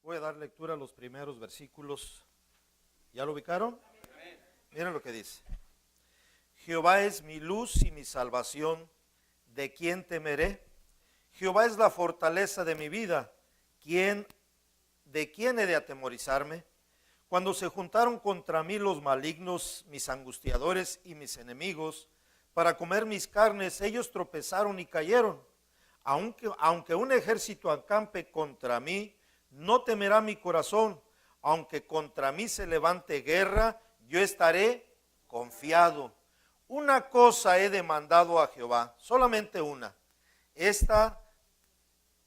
Voy a dar lectura a los primeros versículos. ¿Ya lo ubicaron? Miren lo que dice. Jehová es mi luz y mi salvación, ¿de quién temeré? Jehová es la fortaleza de mi vida, ¿de quién he de atemorizarme? Cuando se juntaron contra mí los malignos, mis angustiadores y mis enemigos, para comer mis carnes, ellos tropezaron y cayeron. Aunque un ejército acampe contra mí, no temerá mi corazón. Aunque contra mí se levante guerra, yo estaré confiado. Una cosa he demandado a Jehová, solamente una. Esta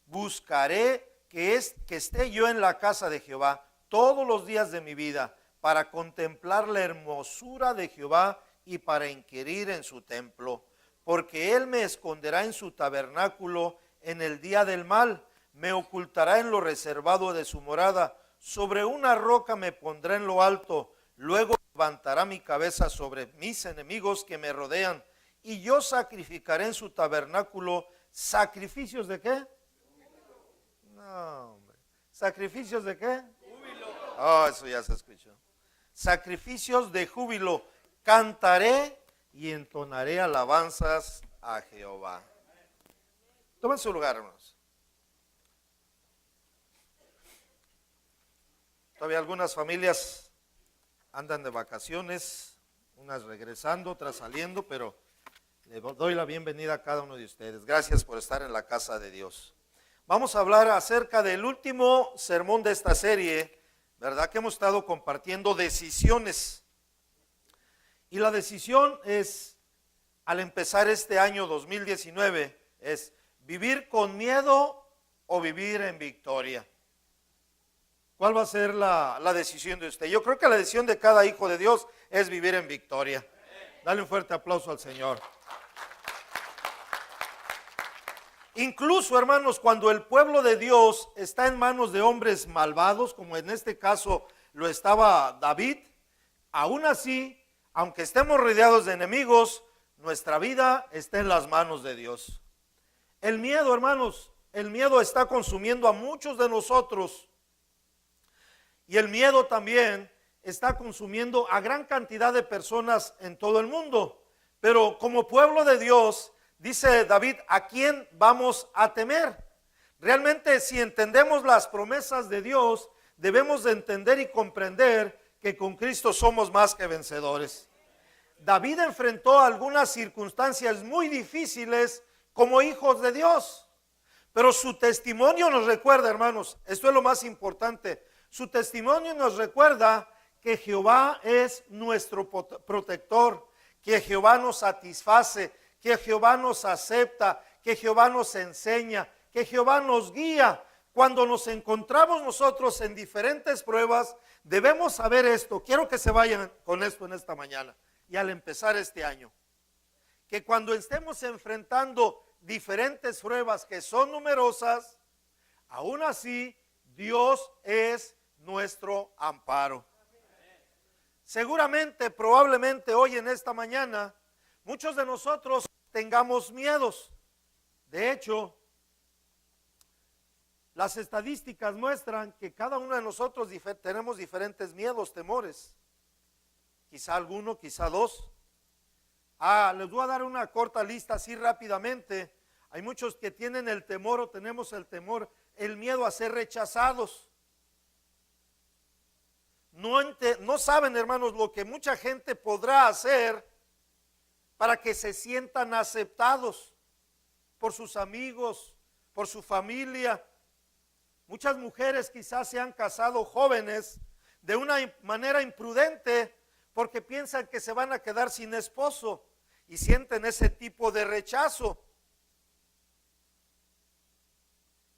buscaré, que esté yo en la casa de Jehová todos los días de mi vida, para contemplar la hermosura de Jehová y para inquirir en su templo. Porque él me esconderá en su tabernáculo en el día del mal, me ocultará en lo reservado de su morada. Sobre una roca me pondrá en lo alto, luego levantará mi cabeza sobre mis enemigos que me rodean, y yo sacrificaré en su tabernáculo sacrificios ¿de qué? No, hombre. ¿Sacrificios de qué? Júbilo. Oh, eso ya se escuchó. Sacrificios de júbilo. Cantaré y entonaré alabanzas a Jehová. Tomen su lugar, hermanos. Todavía algunas familias andan de vacaciones, unas regresando, otras saliendo, pero le doy la bienvenida a cada uno de ustedes. Gracias por estar en la casa de Dios. Vamos a hablar acerca del último sermón de esta serie, ¿verdad? Que hemos estado compartiendo decisiones. Y la decisión es, al empezar este año 2019, es vivir con miedo o vivir en victoria. ¿Cuál va a ser la decisión de usted? Yo creo que la decisión de cada hijo de Dios es vivir en victoria. Dale un fuerte aplauso al Señor. Incluso, hermanos, cuando el pueblo de Dios está en manos de hombres malvados, como en este caso lo estaba David, aún así, aunque estemos rodeados de enemigos, nuestra vida está en las manos de Dios. El miedo, hermanos, el miedo está consumiendo a muchos de nosotros. Y el miedo también está consumiendo a gran cantidad de personas en todo el mundo. Pero como pueblo de Dios, dice David, ¿a quién vamos a temer? Realmente, si entendemos las promesas de Dios, debemos de entender y comprender que con Cristo somos más que vencedores. David enfrentó algunas circunstancias muy difíciles como hijos de Dios. Pero su testimonio nos recuerda, hermanos, esto es lo más importante. Su testimonio nos recuerda que Jehová es nuestro protector, que Jehová nos satisface, que Jehová nos acepta, que Jehová nos enseña, que Jehová nos guía. Cuando nos encontramos nosotros en diferentes pruebas, debemos saber esto. Quiero que se vayan con esto en esta mañana y al empezar este año. Que cuando estemos enfrentando diferentes pruebas que son numerosas, aún así Dios es nuestro amparo. Seguramente, probablemente hoy en esta mañana, muchos de nosotros tengamos miedos. De hecho, las estadísticas muestran que cada uno de nosotros tenemos diferentes miedos, temores. Quizá alguno, quizá dos. Les voy a dar una corta lista así rápidamente. Hay muchos que tienen el temor o tenemos el temor, el miedo a ser rechazados. No saben, hermanos, lo que mucha gente podrá hacer para que se sientan aceptados por sus amigos, por su familia. Muchas mujeres quizás se han casado jóvenes de una manera imprudente porque piensan que se van a quedar sin esposo y sienten ese tipo de rechazo.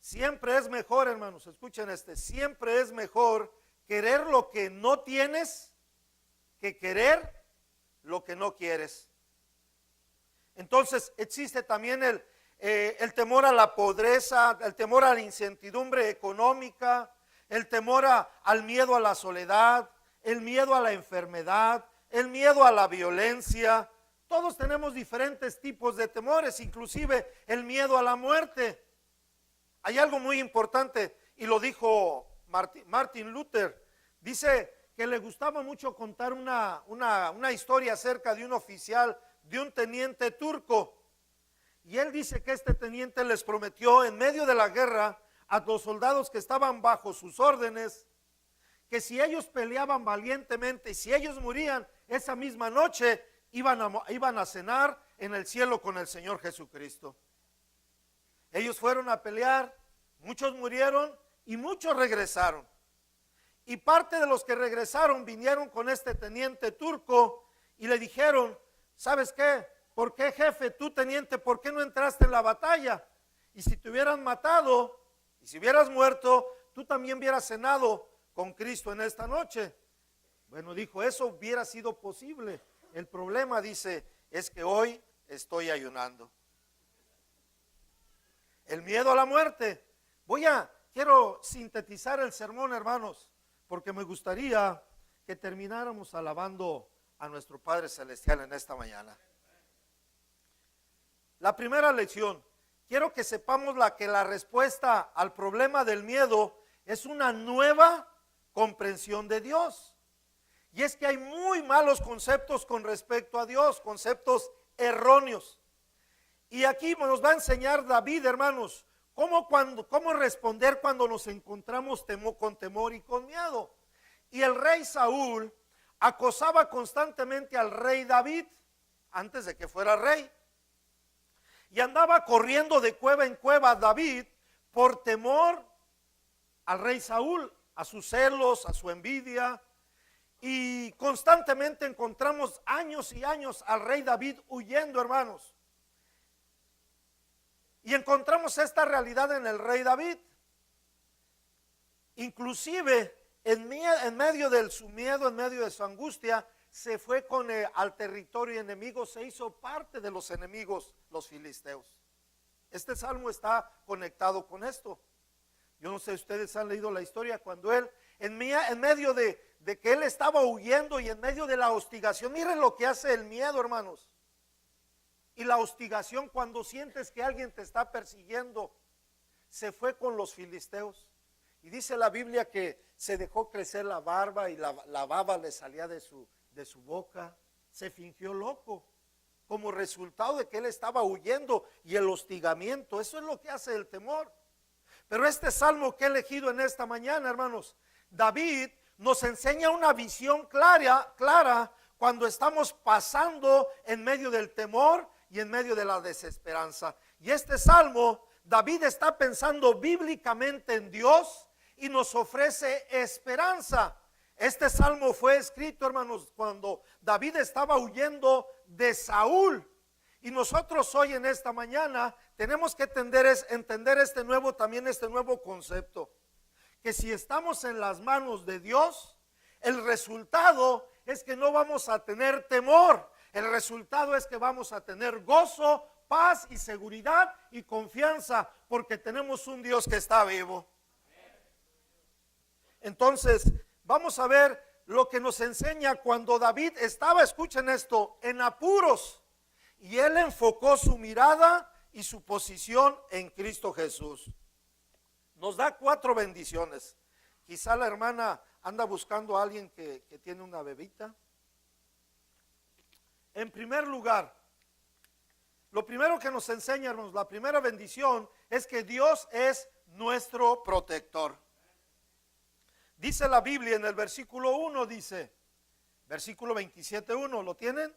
Siempre es mejor, hermanos, escuchen siempre es mejor querer lo que no tienes que querer lo que no quieres. Entonces existe también el temor a la pobreza, el temor a la incertidumbre económica, el temor al miedo a la soledad, el miedo a la enfermedad, el miedo a la violencia. Todos tenemos diferentes tipos de temores, inclusive el miedo a la muerte. Hay algo muy importante y lo dijo Martin Luther, dice que le gustaba mucho contar una historia acerca de un oficial, de un teniente turco. Y él dice que este teniente les prometió en medio de la guerra a los soldados que estaban bajo sus órdenes, que si ellos peleaban valientemente y si ellos morían esa misma noche, iban a cenar en el cielo con el Señor Jesucristo. Ellos fueron a pelear, muchos murieron y muchos regresaron. Y parte de los que regresaron vinieron con este teniente turco y le dijeron, ¿sabes qué? ¿Por qué, jefe, tú teniente, por qué no entraste en la batalla? Y si te hubieran matado y si hubieras muerto, tú también hubieras cenado con Cristo en esta noche. Bueno, dijo, eso hubiera sido posible. El problema, dice, es que hoy estoy ayunando. El miedo a la muerte. Quiero sintetizar el sermón, hermanos, porque me gustaría que termináramos alabando a nuestro Padre Celestial en esta mañana. La primera lección, quiero que sepamos que la respuesta al problema del miedo es una nueva comprensión de Dios. Y es que hay muy malos conceptos con respecto a Dios, conceptos erróneos. Y aquí nos va a enseñar David, hermanos, cómo responder cuando nos encontramos con temor y con miedo. Y el rey Saúl acosaba constantemente al rey David antes de que fuera rey. Y andaba corriendo de cueva en cueva David por temor al rey Saúl, a sus celos, a su envidia. Y constantemente encontramos años y años al rey David huyendo, hermanos. Y encontramos esta realidad en el rey David. Inclusive en medio de su miedo, en medio de su angustia, se fue al territorio enemigo, se hizo parte de los enemigos, los filisteos. Este salmo está conectado con esto. Yo no sé si ustedes han leído la historia cuando él, en medio de que él estaba huyendo y en medio de la hostigación, miren lo que hace el miedo, hermanos. Y la hostigación, cuando sientes que alguien te está persiguiendo, se fue con los filisteos. Y dice la Biblia que se dejó crecer la barba y la baba le salía de su boca. Se fingió loco como resultado de que él estaba huyendo y el hostigamiento. Eso es lo que hace el temor. Pero este salmo que he elegido en esta mañana, hermanos, David nos enseña una visión clara cuando estamos pasando en medio del temor y en medio de la desesperanza. Y este salmo, David está pensando bíblicamente en Dios y nos ofrece esperanza. Este salmo fue escrito, hermanos, cuando David estaba huyendo de Saúl. Y nosotros hoy en esta mañana tenemos que entender este nuevo concepto. Que si estamos en las manos de Dios, el resultado es que no vamos a tener temor. El resultado es que vamos a tener gozo, paz y seguridad y confianza, porque tenemos un Dios que está vivo. Entonces, vamos a ver lo que nos enseña cuando David estaba, escuchen esto, en apuros. Y él enfocó su mirada y su posición en Cristo Jesús. Nos da 4 bendiciones. Quizá la hermana anda buscando a alguien que tiene una bebita. En primer lugar, lo primero que nos enseña, hermanos, la primera bendición es que Dios es nuestro protector. Dice la Biblia en el versículo 1, dice, versículo 27:1, ¿lo tienen?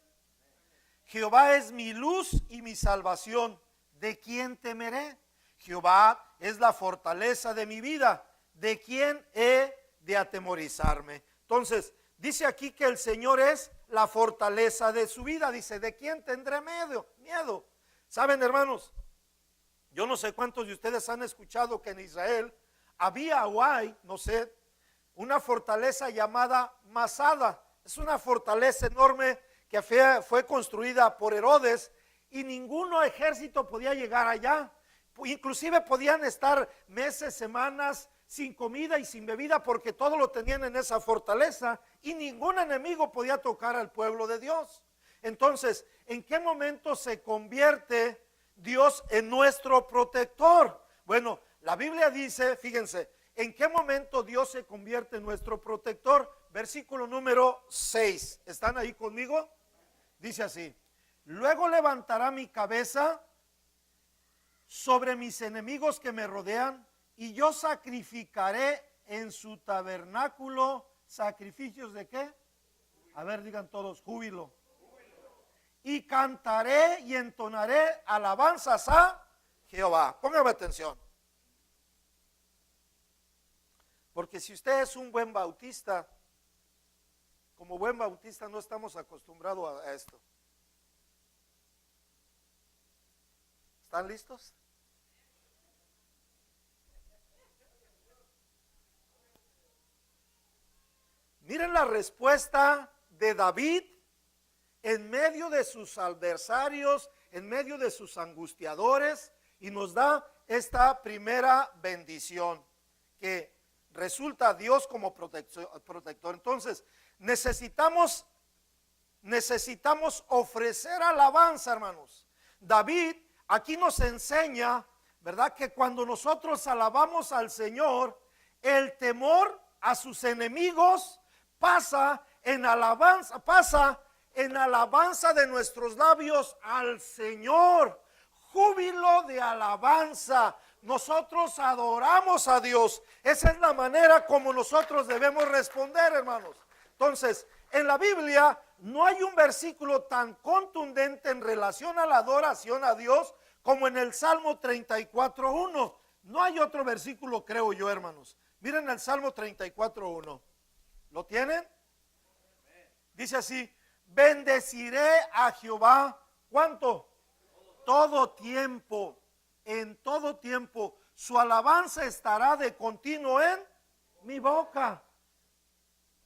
Jehová es mi luz y mi salvación, ¿de quién temeré? Jehová es la fortaleza de mi vida, ¿de quién he de atemorizarme? Entonces, dice aquí que el Señor es la fortaleza de su vida. Dice, ¿de quién tendré miedo? ¿Saben, hermanos? Yo no sé cuántos de ustedes han escuchado que en Israel había o hay, no sé, una fortaleza llamada Masada. Es una fortaleza enorme que fue construida por Herodes y ningún ejército podía llegar allá. Inclusive podían estar meses, semanas sin comida y sin bebida porque todo lo tenían en esa fortaleza y ningún enemigo podía tocar al pueblo de Dios. Entonces, ¿en qué momento se convierte Dios en nuestro protector? Bueno, la Biblia dice, fíjense, ¿en qué momento Dios se convierte en nuestro protector? Versículo número 6. ¿Están ahí conmigo? Dice así: luego levantará mi cabeza sobre mis enemigos que me rodean, y yo sacrificaré en su tabernáculo sacrificios de ¿qué? A ver, digan todos, júbilo. Y cantaré y entonaré alabanzas a Jehová. Póngame atención. Porque si usted es un buen bautista, como buen bautista no estamos acostumbrados a esto. ¿Están listos? Miren la respuesta de David en medio de sus adversarios, en medio de sus angustiadores, y nos da esta primera bendición, que resulta Dios como protector. Entonces, necesitamos ofrecer alabanza, hermanos. David aquí nos enseña, ¿verdad?, que cuando nosotros alabamos al Señor, el temor a sus enemigos pasa en alabanza de nuestros labios al Señor. Júbilo de alabanza. Nosotros adoramos a Dios. Esa es la manera como nosotros debemos responder, hermanos. Entonces, en la Biblia no hay un versículo tan contundente en relación a la adoración a Dios como en el Salmo 34:1. No hay otro versículo, creo yo, hermanos. Miren el Salmo 34:1. ¿Lo tienen? Dice así: bendeciré a Jehová, ¿cuánto? Todo tiempo, en todo tiempo, su alabanza estará de continuo en mi boca.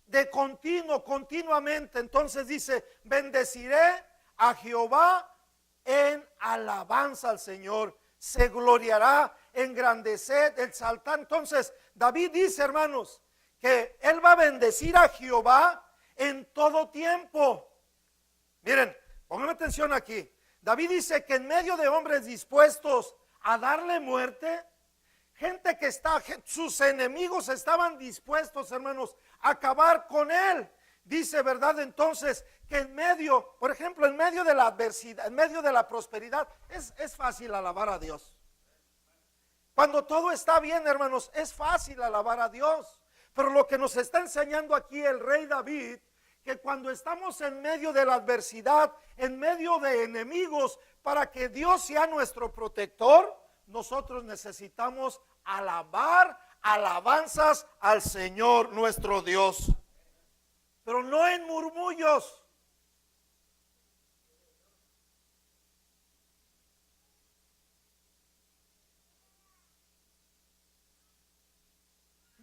De continuo, continuamente. Entonces dice: bendeciré a Jehová en alabanza al Señor. Se gloriará, engrandecer, exaltar. Entonces David dice, hermanos, que él va a bendecir a Jehová en todo tiempo. Miren, pongan atención aquí. David dice que en medio de hombres dispuestos a darle muerte, gente que sus enemigos estaban dispuestos, hermanos, a acabar con él. Dice, ¿verdad? Entonces, que en medio, por ejemplo, en medio de la adversidad, en medio de la prosperidad, es fácil alabar a Dios. Cuando todo está bien, hermanos, es fácil alabar a Dios. Pero lo que nos está enseñando aquí el rey David, que cuando estamos en medio de la adversidad, en medio de enemigos, para que Dios sea nuestro protector, nosotros necesitamos alabar, alabanzas al Señor nuestro Dios. Pero no en murmullos.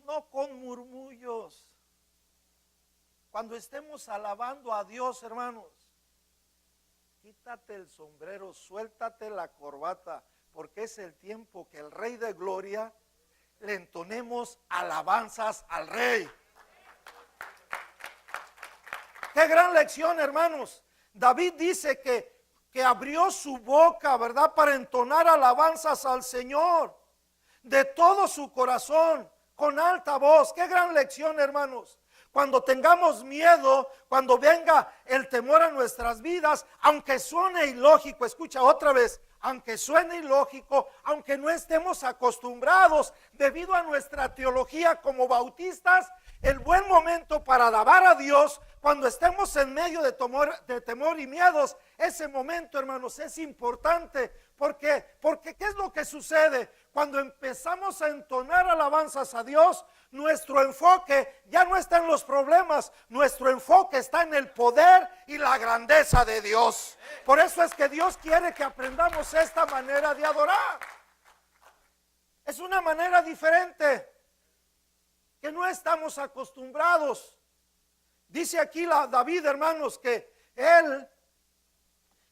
No con murmullos. Cuando estemos alabando a Dios, hermanos, quítate el sombrero, suéltate la corbata, porque es el tiempo que el Rey de Gloria le entonemos alabanzas al Rey. Qué gran lección, hermanos. David dice que abrió su boca, ¿verdad?, para entonar alabanzas al Señor de todo su corazón, con alta voz. Qué gran lección, hermanos. Cuando tengamos miedo, cuando venga el temor a nuestras vidas, aunque suene ilógico, escucha otra vez, aunque suene ilógico, aunque no estemos acostumbrados debido a nuestra teología como bautistas, el buen momento para alabar a Dios, cuando estemos en medio de temor y miedos, ese momento, hermanos, es importante. Porque ¿qué es lo que sucede? Cuando empezamos a entonar alabanzas a Dios, nuestro enfoque ya no está en los problemas, nuestro enfoque está en el poder y la grandeza de Dios. Por eso es que Dios quiere que aprendamos esta manera de adorar. Es una manera diferente que no estamos acostumbrados. Dice aquí David, hermanos, que él,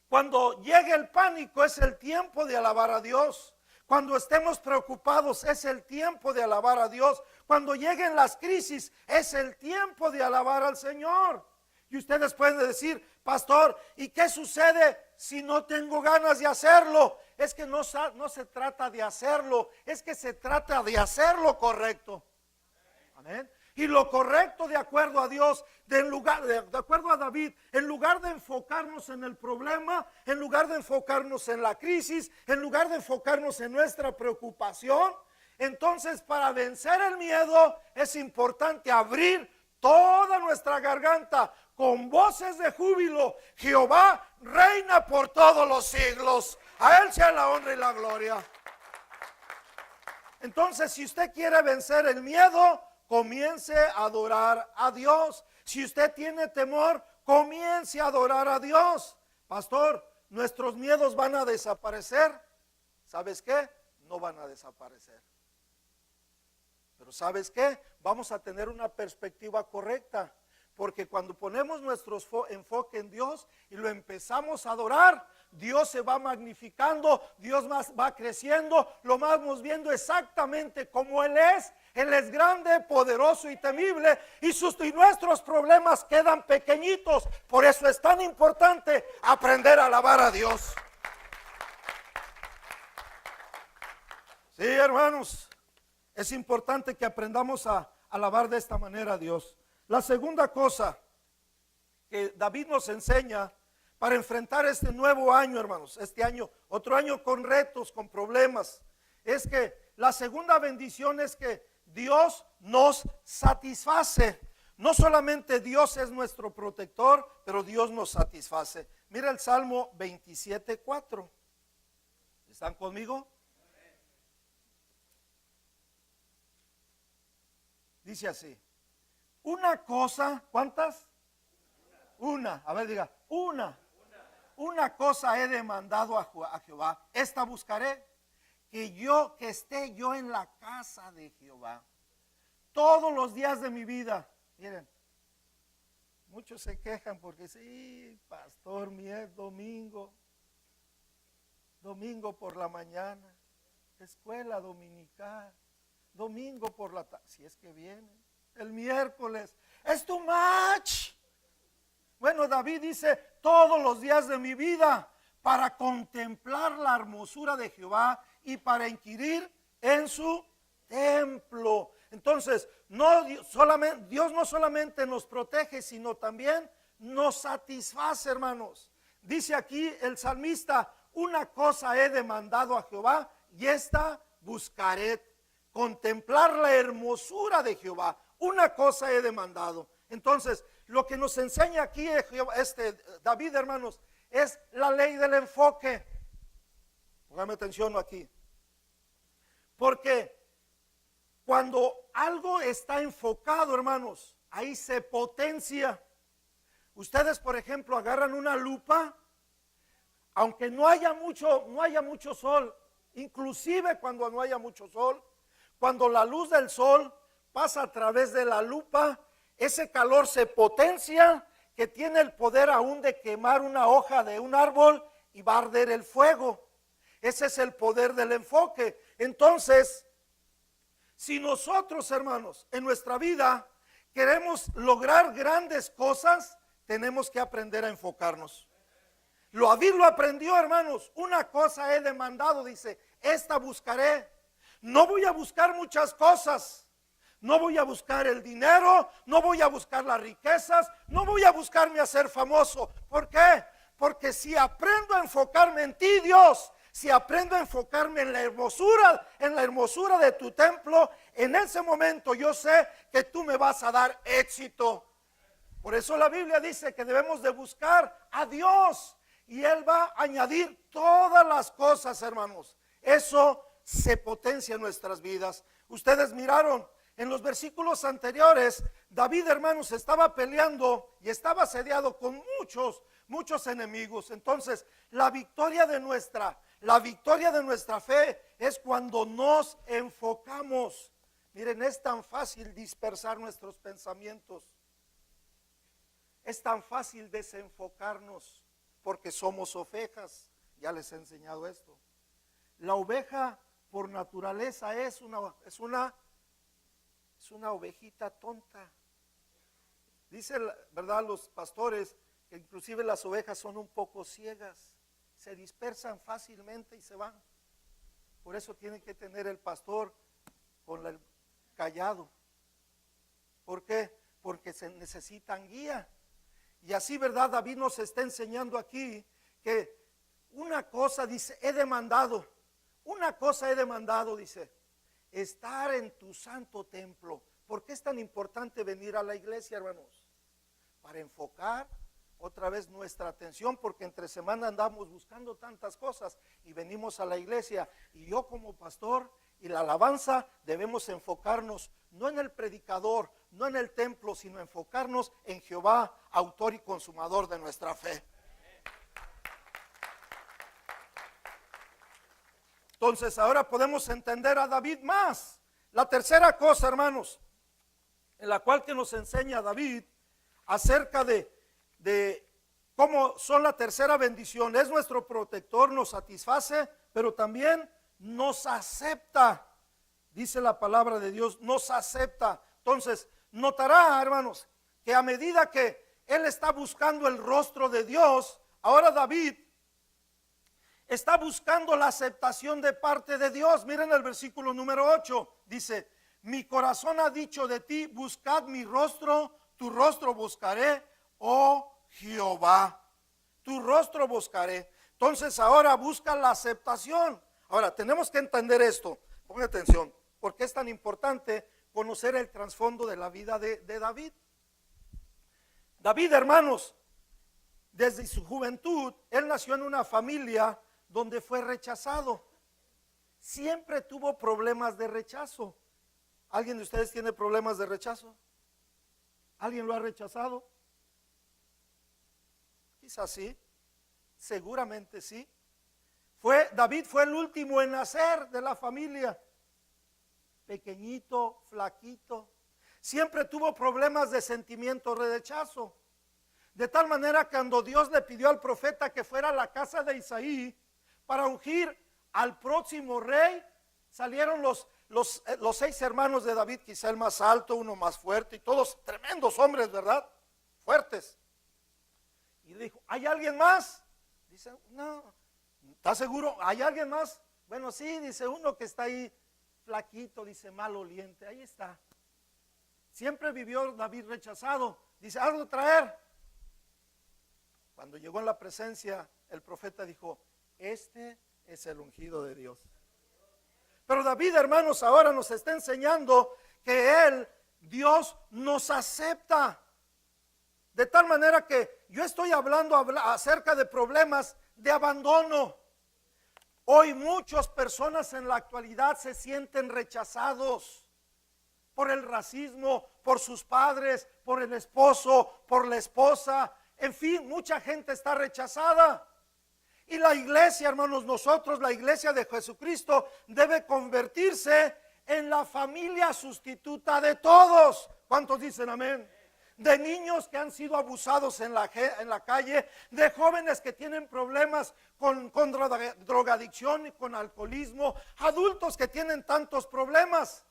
cuando llegue el pánico, es el tiempo de alabar a Dios. Cuando estemos preocupados, es el tiempo de alabar a Dios. Cuando lleguen las crisis, es el tiempo de alabar al Señor. Y ustedes pueden decir, pastor, ¿y qué sucede si no tengo ganas de hacerlo? Es que no se trata de hacerlo, es que se trata de hacerlo correcto. Amén. Y lo correcto de acuerdo a Dios, de acuerdo a David, en lugar de enfocarnos en el problema, en lugar de enfocarnos en la crisis, en lugar de enfocarnos en nuestra preocupación, entonces para vencer el miedo es importante abrir toda nuestra garganta con voces de júbilo. Jehová reina por todos los siglos. A Él sea la honra y la gloria. Entonces, si usted quiere vencer el miedo, comience a adorar a Dios. Si usted tiene temor, comience a adorar a Dios. Pastor, nuestros miedos van a desaparecer. ¿Sabes qué? No van a desaparecer. Pero ¿sabes qué? Vamos a tener una perspectiva correcta. Porque cuando ponemos nuestro enfoque en Dios y lo empezamos a adorar, Dios se va magnificando, Dios va creciendo, lo vamos viendo exactamente como Él es. Él es grande, poderoso y temible, y nuestros problemas quedan pequeñitos. Por eso es tan importante aprender a alabar a Dios. Sí, hermanos, es importante que aprendamos a alabar de esta manera a Dios. La segunda cosa que David nos enseña para enfrentar este nuevo año, hermanos, este año, otro año con retos, con problemas, es que la segunda bendición es que Dios nos satisface. No solamente Dios es nuestro protector, pero Dios nos satisface. Mira el Salmo 27:4. ¿Están conmigo? Dice así: una cosa, ¿cuántas? Una, a ver, diga, una cosa he demandado a Jehová, esta buscaré, que esté yo en la casa de Jehová todos los días de mi vida. Miren, muchos se quejan porque sí, pastor, domingo por la mañana, escuela dominical, domingo por la tarde, si es que viene, el miércoles, es too much. Bueno, David dice, todos los días de mi vida, para contemplar la hermosura de Jehová y para inquirir en su templo. Entonces, Dios no solamente nos protege, sino también nos satisface, hermanos. Dice aquí el salmista, una cosa he demandado a Jehová y esta buscaré, contemplar la hermosura de Jehová. Una cosa he demandado. Entonces, lo que nos enseña aquí David, hermanos, es la ley del enfoque. Póngame atención aquí. Porque cuando algo está enfocado, hermanos, ahí se potencia. Ustedes, por ejemplo, agarran una lupa, aunque no haya mucho sol, inclusive cuando no haya mucho sol, cuando la luz del sol pasa a través de la lupa, ese calor se potencia, que tiene el poder aún de quemar una hoja de un árbol y va a arder el fuego. Ese es el poder del enfoque. Entonces, si nosotros, hermanos, en nuestra vida queremos lograr grandes cosas, tenemos que aprender a enfocarnos. David lo aprendió, hermanos. Una cosa he demandado, dice, esta buscaré. No voy a buscar muchas cosas. No voy a buscar el dinero, no voy a buscar las riquezas, no voy a buscarme a ser famoso. ¿Por qué? Porque si aprendo a enfocarme en ti, Dios, si aprendo a enfocarme en la hermosura de tu templo, en ese momento yo sé que tú me vas a dar éxito. Por eso la Biblia dice que debemos de buscar a Dios y Él va a añadir todas las cosas, hermanos. Eso se potencia en nuestras vidas. Ustedes miraron en los versículos anteriores, David, hermanos, estaba peleando y estaba asediado con muchos enemigos. Entonces, la victoria de nuestra fe es cuando nos enfocamos. Miren, es tan fácil dispersar nuestros pensamientos. Es tan fácil desenfocarnos porque somos ovejas. Ya les he enseñado esto. La oveja por naturaleza es una ovejita tonta. Dice, ¿verdad?, los pastores que inclusive las ovejas son un poco ciegas. se dispersan fácilmente y se van. Por eso tiene que tener el pastor con el callado. ¿Por qué? Porque se necesitan guía. Y así, ¿verdad? David nos está enseñando aquí que una cosa, dice, una cosa he demandado, dice, estar en tu santo templo. ¿Por qué es tan importante venir a la iglesia, hermanos? Para enfocar otra vez nuestra atención, porque entre semana andamos buscando tantas cosas y venimos a la iglesia. Y yo como pastor y la alabanza debemos enfocarnos no en el predicador, no en el templo, sino enfocarnos en Jehová, autor y consumador de nuestra fe. Entonces ahora podemos entender a David más. La tercera cosa, hermanos, en la cual que nos enseña David acerca de cómo son la tercera bendición, es nuestro protector, nos satisface, pero también nos acepta. Dice la palabra de Dios, nos acepta. Entonces, notará, hermanos, que a medida que él está buscando el rostro de Dios, ahora David está buscando la aceptación de parte de Dios. Miren el versículo número 8, dice, mi corazón ha dicho de ti, buscad mi rostro, tu rostro buscaré, oh Jehová, tu rostro buscaré. Entonces ahora busca la aceptación. Ahora tenemos que entender esto, pongan atención, porque es tan importante conocer el trasfondo de la vida de David. David, hermanos, desde su juventud, él nació en una familia donde fue rechazado. Siempre tuvo problemas de rechazo. ¿Alguien de ustedes tiene problemas de rechazo? ¿Alguien lo ha rechazado? Quizás sí, seguramente sí. David fue el último en nacer de la familia. Pequeñito, flaquito. Siempre tuvo problemas de sentimiento de rechazo. De tal manera que cuando Dios le pidió al profeta que fuera a la casa de Isaí para ungir al próximo rey, salieron los 6 hermanos de David, quizá el más alto, uno más fuerte, y todos tremendos hombres, ¿verdad? Fuertes. Y le dijo, ¿hay alguien más? Dice, no. ¿Estás seguro? ¿Hay alguien más? Bueno, sí, dice uno que está ahí flaquito, dice maloliente, ahí está. Siempre vivió David rechazado. Dice, hazlo traer. Cuando llegó en la presencia, el profeta dijo, este es el ungido de Dios. Pero David, hermanos, ahora nos está enseñando que Dios nos acepta. De tal manera que yo estoy hablando acerca de problemas de abandono. Hoy muchas personas en la actualidad se sienten rechazados por el racismo, por sus padres, por el esposo, por la esposa. En fin, mucha gente está rechazada. Y la iglesia, hermanos, la iglesia de Jesucristo debe convertirse en la familia sustituta de todos. ¿Cuántos dicen amén? De niños que han sido abusados en la calle, de jóvenes que tienen problemas con drogadicción y con alcoholismo, adultos que tienen tantos problemas.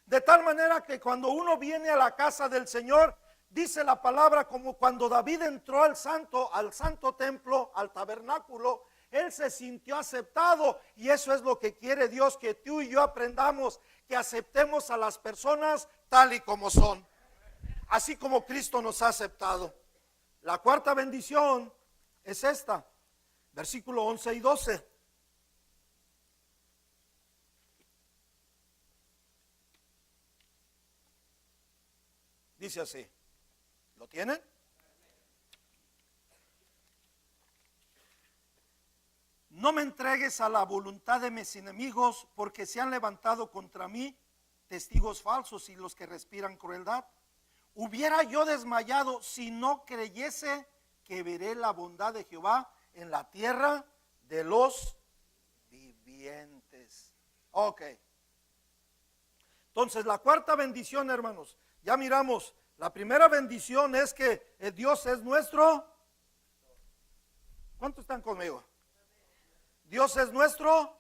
De tal manera que cuando uno viene a la casa del Señor, dice la palabra, como cuando David entró al santo templo, al tabernáculo, él se sintió aceptado. Y eso es lo que quiere Dios, que tú y yo aprendamos, que aceptemos a las personas tal y como son, así como Cristo nos ha aceptado. La cuarta bendición es esta, versículo 11 y 12. Dice así, ¿lo tienen? No me entregues a la voluntad de mis enemigos, porque se han levantado contra mí testigos falsos y los que respiran crueldad. Hubiera yo desmayado si no creyese que veré la bondad de Jehová en la tierra de los vivientes. Ok. Entonces la cuarta bendición, hermanos, ya miramos, la primera bendición es que Dios es nuestro. ¿Cuántos están conmigo? Dios es nuestro.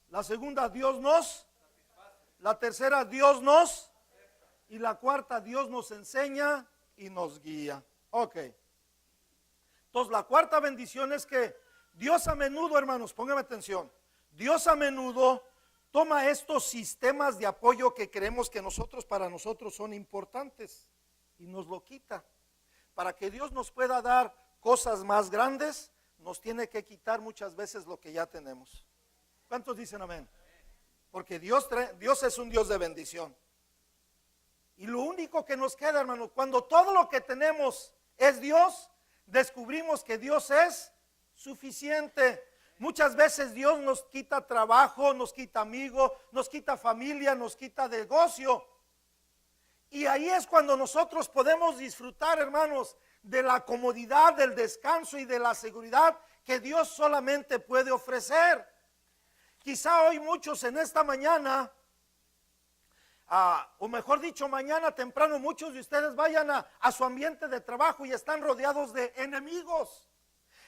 La segunda, Dios nos. La tercera, Dios nos. Y la cuarta, Dios nos enseña y nos guía. Ok. Entonces la cuarta bendición es que Dios a menudo, hermanos, pónganme atención, Dios a menudo toma estos sistemas de apoyo que creemos que para nosotros son importantes y nos lo quita. Para que Dios nos pueda dar cosas más grandes, nos tiene que quitar muchas veces lo que ya tenemos. ¿Cuántos dicen amén? Porque Dios es un Dios de bendición. Y lo único que nos queda, hermano, cuando todo lo que tenemos es Dios, descubrimos que Dios es suficiente. Muchas veces Dios nos quita trabajo, nos quita amigos, nos quita familia, nos quita negocio. Y ahí es cuando nosotros podemos disfrutar, hermanos, de la comodidad, del descanso y de la seguridad que Dios solamente puede ofrecer. Quizá hoy muchos en esta mañana, o mejor dicho, mañana temprano, muchos de ustedes vayan a su ambiente de trabajo y están rodeados de enemigos.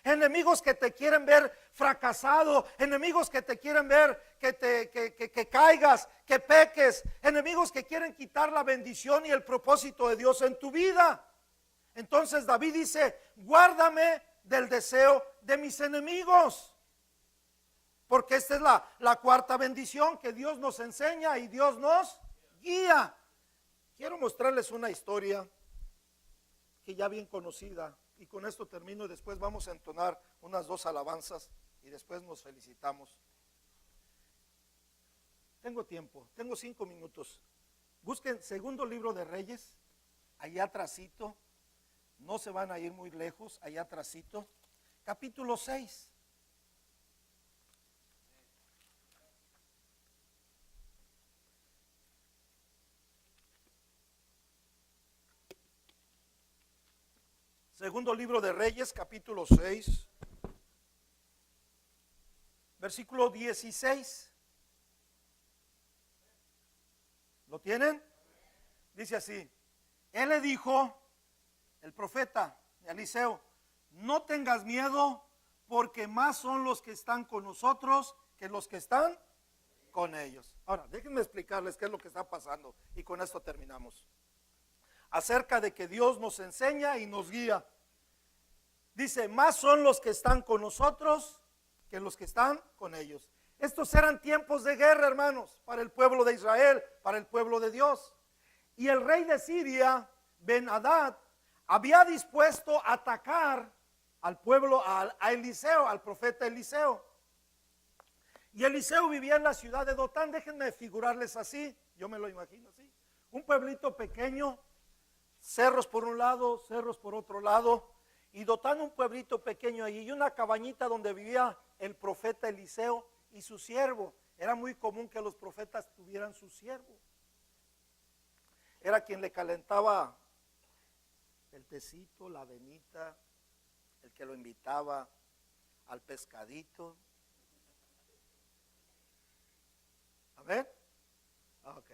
Enemigos que te quieren ver fracasado, enemigos que te quieren ver que caigas, que peques, enemigos que quieren quitar la bendición y el propósito de Dios en tu vida. Entonces David dice, guárdame del deseo de mis enemigos. Porque esta es la cuarta bendición que Dios nos enseña y Dios nos guía. Quiero mostrarles una historia que ya bien conocida. Y con esto termino y después vamos a entonar unas 2 alabanzas y después nos felicitamos. Tengo tiempo, tengo 5 minutos. Busquen segundo libro de Reyes, allá atrásito. No se van a ir muy lejos, allá atrásito. Capítulo 6. Segundo libro de Reyes, capítulo 6, versículo 16. ¿Lo tienen? Dice así, él le dijo, el profeta Eliseo, no tengas miedo, porque más son los que están con nosotros que los que están con ellos. Ahora, déjenme explicarles qué es lo que está pasando y con esto terminamos. Acerca de que Dios nos enseña y nos guía. Dice, más son los que están con nosotros que los que están con ellos. Estos eran tiempos de guerra, hermanos, para el pueblo de Israel, para el pueblo de Dios. Y el rey de Siria, Ben-Hadad, había dispuesto a atacar al pueblo, a Eliseo, al profeta Eliseo. Y Eliseo vivía en la ciudad de Dotán. Déjenme figurarles así, yo me lo imagino así. Un pueblito pequeño, cerros por un lado, cerros por otro lado, y Dotán un pueblito pequeño allí, y una cabañita donde vivía el profeta Eliseo y su siervo. Era muy común que los profetas tuvieran su siervo. Era quien le calentaba el tecito, la avenita, el que lo invitaba al pescadito. A ver, ok.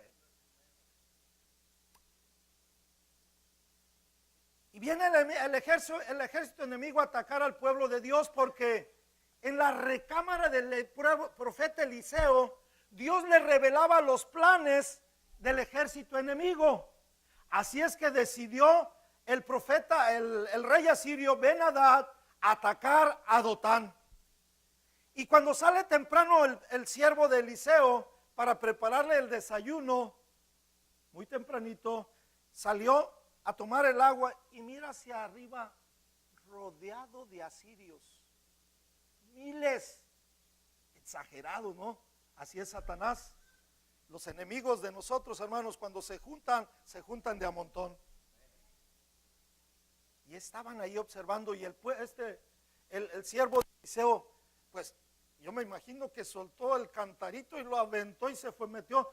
Y viene el ejército enemigo a atacar al pueblo de Dios, porque en la recámara del profeta Eliseo, Dios le revelaba los planes del ejército enemigo. Así es que decidió el profeta, el rey asirio Ben-Hadad, atacar a Dotán. Y cuando sale temprano el siervo de Eliseo para prepararle el desayuno, muy tempranito, salió a tomar el agua y mira hacia arriba, rodeado de asirios. Miles. Exagerado, ¿no? Así es Satanás. Los enemigos de nosotros, hermanos, cuando se juntan de a montón. Y estaban ahí observando, y el siervo de Eliseo, pues yo me imagino que soltó el cantarito y lo aventó y se fue, metió.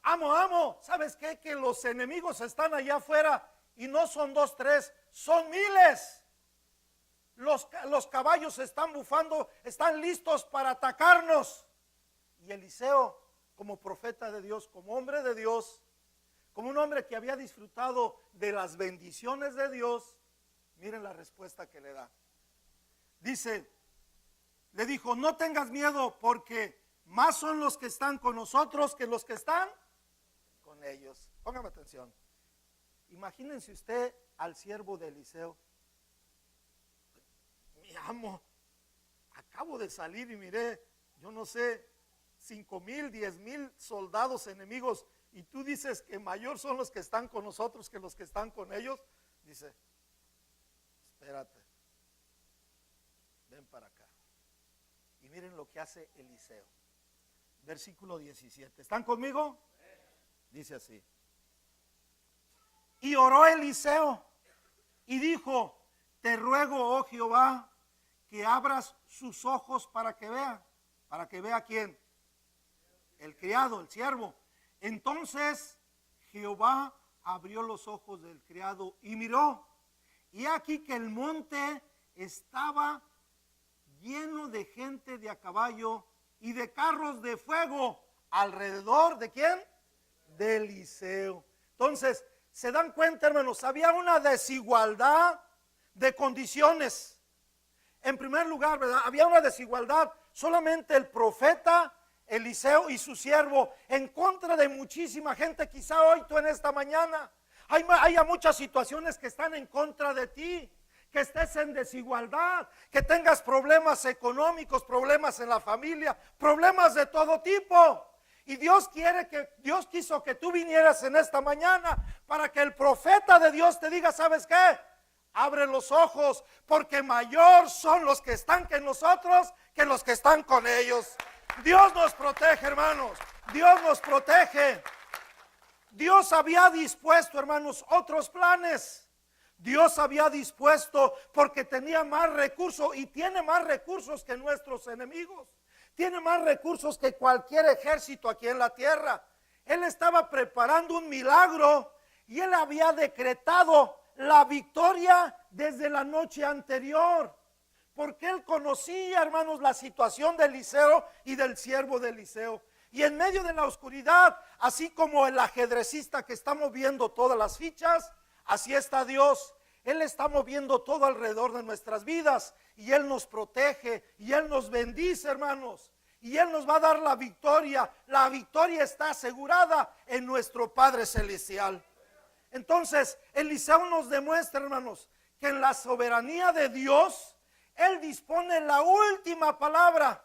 Amo, ¿sabes qué? Que los enemigos están allá afuera y no son 2, 3, son miles. Los caballos están bufando, están listos para atacarnos. Y Eliseo, como profeta de Dios, como hombre de Dios, como un hombre que había disfrutado de las bendiciones de Dios, miren la respuesta que le da. Dice, le dijo, no tengas miedo, porque más son los que están con nosotros que los que están con ellos. Póngame atención. Imagínense usted al siervo de Eliseo. Mi amo, acabo de salir y miré, yo no sé, 5,000, 10,000 soldados enemigos, y tú dices que mayor son los que están con nosotros que los que están con ellos. Dice, espérate, ven para acá. Y miren lo que hace Eliseo. Versículo 17. ¿Están conmigo? Dice así. Y oró Eliseo y dijo, te ruego, oh Jehová, que abras sus ojos para que vea. ¿Para que vea quién? El criado, el siervo. Entonces Jehová abrió los ojos del criado y miró. Y aquí que el monte estaba lleno de gente de a caballo y de carros de fuego alrededor de ¿quién? De Eliseo. Entonces, se dan cuenta, hermanos, había una desigualdad de condiciones. En primer lugar, ¿verdad? Había una desigualdad. Solamente el profeta Eliseo y su siervo en contra de muchísima gente. Quizá hoy tú en esta mañana haya muchas situaciones que están en contra de ti, que estés en desigualdad, que tengas problemas económicos, problemas en la familia, problemas de todo tipo. Y Dios quiso que tú vinieras en esta mañana para que el profeta de Dios te diga, ¿sabes qué? Abre los ojos, porque mayor son los que están con nosotros que los que están con ellos. Dios nos protege, hermanos. Dios nos protege. Dios había dispuesto, hermanos, otros planes. Dios había dispuesto porque tenía más recursos y tiene más recursos que nuestros enemigos. Tiene más recursos que cualquier ejército aquí en la tierra. Él estaba preparando un milagro y él había decretado la victoria desde la noche anterior. Porque él conocía, hermanos, la situación de Eliseo y del siervo de Eliseo. Y en medio de la oscuridad, así como el ajedrecista que está moviendo todas las fichas, así está Dios. Él está moviendo todo alrededor de nuestras vidas y Él nos protege y Él nos bendice, hermanos. Y Él nos va a dar la victoria. La victoria está asegurada en nuestro Padre Celestial. Entonces, Eliseo nos demuestra, hermanos, que en la soberanía de Dios, Él dispone la última palabra.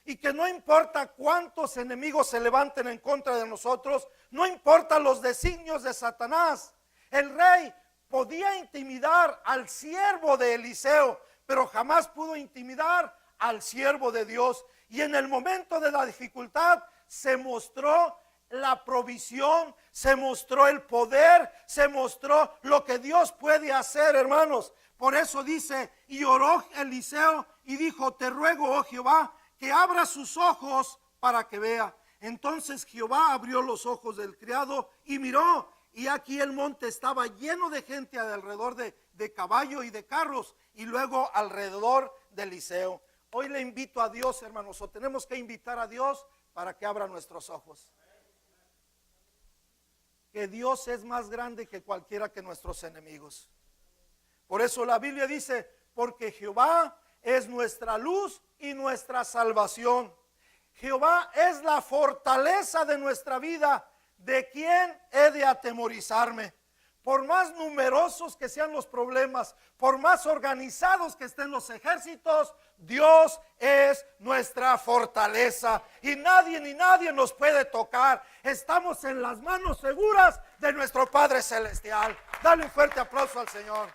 Y que no importa cuántos enemigos se levanten en contra de nosotros, no importa los designios de Satanás. El rey podía intimidar al siervo de Eliseo, pero jamás pudo intimidar al siervo de Dios. Y en el momento de la dificultad se mostró la provisión, se mostró el poder, se mostró lo que Dios puede hacer, hermanos. Por eso dice, y oró Eliseo y dijo, te ruego, oh Jehová, que abra sus ojos para que vea. Entonces Jehová abrió los ojos del criado y miró, y aquí el monte estaba lleno de gente alrededor de caballo y de carros, y luego alrededor de Eliseo. Hoy le invito a Dios, hermanos, o tenemos que invitar a Dios para que abra nuestros ojos. Que Dios es más grande que cualquiera que nuestros enemigos. Por eso la Biblia dice, porque Jehová es nuestra luz y nuestra salvación. Jehová es la fortaleza de nuestra vida. ¿De quién he de atemorizarme? Por más numerosos que sean los problemas, por más organizados que estén los ejércitos, Dios es nuestra fortaleza y nadie ni nadie nos puede tocar. Estamos en las manos seguras de nuestro Padre Celestial. Dale un fuerte aplauso al Señor.